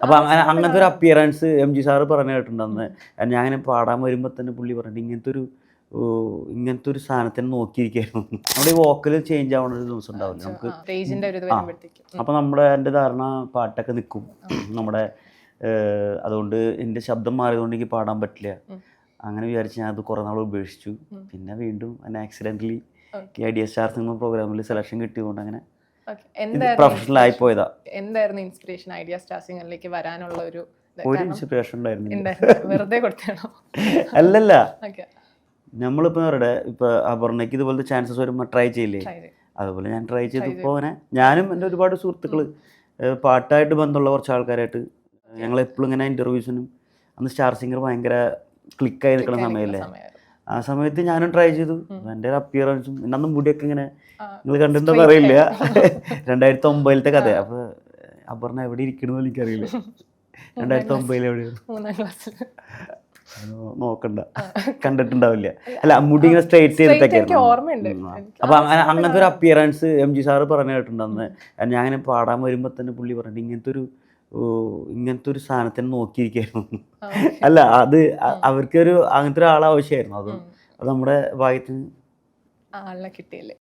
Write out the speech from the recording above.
അപ്പോൾ അങ്ങനത്തെ ഒരു അപ്പിയറൻസ് MG സാറ് പറഞ്ഞു കേട്ടിട്ടുണ്ട് അന്ന്. ഞാൻ ഇങ്ങനെ പാടാൻ വരുമ്പോൾ തന്നെ പുള്ളി പറഞ്ഞിട്ട് ഇങ്ങനത്തെ ഒരു സാധനത്തിനെ നോക്കിയിരിക്കുകയായിരുന്നു. നമ്മുടെ ഈ വോക്കൽ ചേഞ്ച് ആവുന്ന ഒരു ദിവസം ഉണ്ടാവില്ല നമുക്ക്. അപ്പോൾ എൻ്റെ ധാരണ പാട്ടൊക്കെ നിൽക്കും നമ്മുടെ. അതുകൊണ്ട് എൻ്റെ ശബ്ദം മാറിയതുകൊണ്ട് എനിക്ക് പാടാൻ പറ്റില്ല. അങ്ങനെ വിചാരിച്ച് ഞാൻ അത് കുറേ നാൾ ഉപേക്ഷിച്ചു. പിന്നെ വീണ്ടും എന്നെ ആക്സിഡൻ്റലി ഈ ഐഡിയ സ്റ്റാർ സിംഗർ പ്രോഗ്രാമിൽ സെലക്ഷൻ കിട്ടിയതുകൊണ്ട് അങ്ങനെ പ്രൊഫഷണൽ ആയി പോയതാ. എന്തായിരുന്നു ഇൻസ്പിറേഷൻ ഐഡിയ സ്റ്റാർ സിംഗറിലേക്ക് വരാനുള്ള ഒരു ഇൻസ്പിറേഷൻ ഉണ്ടായിരുന്നു? വെറുതെ കൊടുത്താണോ? അല്ലല്ല, നമ്മളിപ്പോൾ പറയട്ടെ, ഇപ്പോൾ അപർണയ്ക്ക് ഇതുപോലത്തെ ചാൻസസ് വരുമ്പോൾ ട്രൈ ചെയ്യില്ലേ, അതുപോലെ ഞാൻ ട്രൈ ചെയ്തപ്പോൾ അങ്ങനെ ഞാനും എൻ്റെ ഒരുപാട് സുഹൃത്തുക്കൾ പാട്ടായിട്ട് ബന്ധമുള്ള കുറച്ച് ആൾക്കാരായിട്ട് ഞങ്ങളെപ്പോഴും ഇങ്ങനെ ഇൻ്റർവ്യൂസിനും, അന്ന് സ്റ്റാർ സിംഗർ ഭയങ്കര ക്ലിക്കായി നിൽക്കുന്ന സമയമല്ലേ, ആ സമയത്ത് ഞാനും ട്രൈ ചെയ്തു. എൻ്റെ ഒരു അപ്പിയറൻസും അന്ന് മുടിയൊക്കെ ഇങ്ങനെ നിങ്ങൾ കണ്ടിട്ടുണ്ടോന്ന് അറിയില്ല. 2009 കഥ. അപ്പോൾ അപർണ എവിടെ ഇരിക്കണമെന്ന് എനിക്കറിയില്ല. 2009 എവിടെയാണ് നോക്കണ്ട, കണ്ടിട്ടുണ്ടാവില്ല. അല്ല, മുടി ഇങ്ങനെ സ്ട്രെയിറ്റ് ചെയ്തിട്ടൊക്കെ. അപ്പോൾ അങ്ങനത്തെ ഒരു അപ്പിയറൻസ് MG സാറ് പറഞ്ഞു കേട്ടിട്ടുണ്ട് അന്ന്. ഞാൻ ഇങ്ങനെ പാടാൻ വരുമ്പോൾ തന്നെ പുള്ളി പറഞ്ഞിട്ട് ഇങ്ങനത്തെ ഒരു സാധനത്തിനെ നോക്കിയിരിക്കുകയായിരുന്നു. അല്ല, അത് അവർക്കൊരു അങ്ങനത്തെ ഒരാളെ ആവശ്യമായിരുന്നു. അത് നമ്മുടെ ഭാഗ്യത്തിന് ആളെ കിട്ടിയില്ലേ.